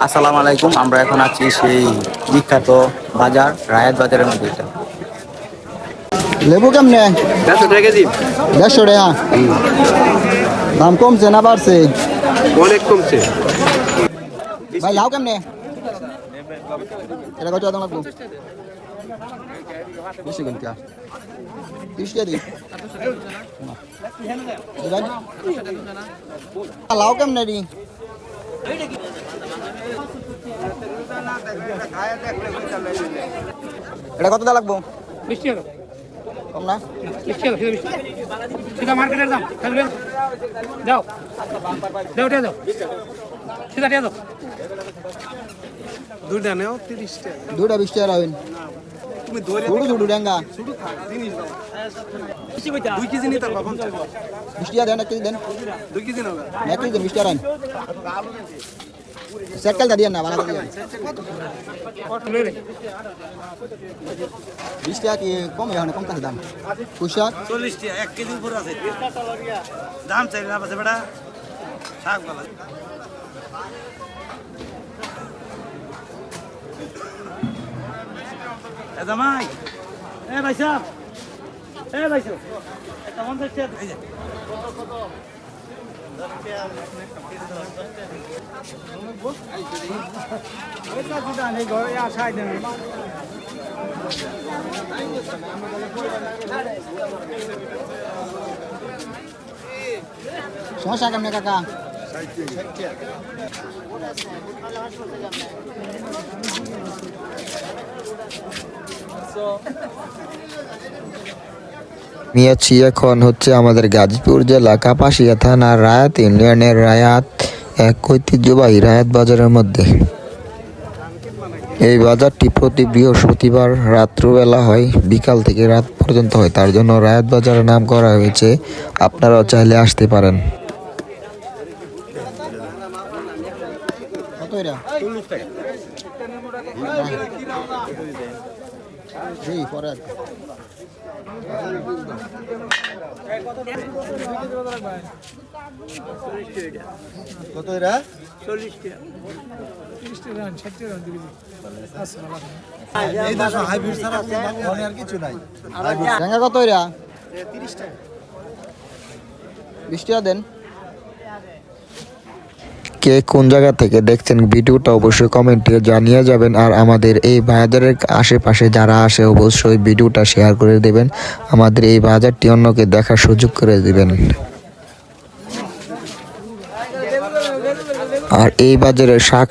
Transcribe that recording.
আসসালামু আলাইকুম। আমরা এখন আছি সেই বিখ্যাত বাজার রায়াত বাজারের মধ্যে। এটা লেবু কেমনে? 150 টাকা কেজি। 150 টাকা। দাম কমছে না বাড়ছে? অনেক কমছে। ভাই লাউ কেমনে? এটা কত দাম লাগবে? বেশি কোনটা? 30 টাকা দিই। লাউ কেমনে রি? এটা কত টাকা লাগবে? 20 টাকা কম না? 20 টাকা সেটা মার্কেটের দাম চলবে দাও দাও এটা দাও সেটা দিয়ে দাও দুইটা নেও 30 টাকা দুইটা 20 টাকা রাখবেন। তুমি ধরে ছোট ছোট ডেঙ্গা শুধু জিনিস দাও 2 কেজি নিতে পারবা 20 টাকা দেন, 1 কেজি দেন। 2 কেজি নাও 1 কেজি দেন, 20 টাকা রাখেন। সেটকালটা দিয়ে না বানাতে দিয়ে। 20 টাকা কি কম এখন কম কাছে দাম? পুঁইশাক 40 টাকা 1 কেজি উপর আছে দাম চাই না আছে বেটা শাক ভালো এ জামাই এ ভাই সাহেব এটা 50 টাকা এই যে সমস্যা কেমনে কাকা? আমি আছি এখন হচ্ছে আমাদের গাজীপুর জেলা কাপাসিয়া থানার রায়াত ইউনিয়নের রায়াত এক ঐতিহ্যবাহী রায়াত বাজারের মধ্যে। এই বাজারটি প্রতি বৃহস্পতিবার রাত্রবেলা হয়, বিকাল থেকে রাত পর্যন্ত হয়, তার জন্য রায়াত বাজারের নাম করা হয়েছে। আপনারাও চাইলে আসতে পারেন। কত এটা? 40 টাকা জি পরে কত এরা? 40 টাকা এই দাস হাইব্রিড ছাড়া আর কিছু নাই। ঠ্যাঙ্গা কত এরা? 30 টাকা 20 টাকা দেন। কে কোন জায়গা থেকে দেখছেন ভিডিওটা অবশ্যই কমেন্টে জানিয়ে যাবেন। আর আমাদের এই বাজারের আশেপাশে যারা আসে অবশ্যই ভিডিওটা শেয়ার করে দেবেন। আমাদের এই বাজারটি অন্যকে দেখার সুযোগ করে দিবেন। আর এই বাজারের শাক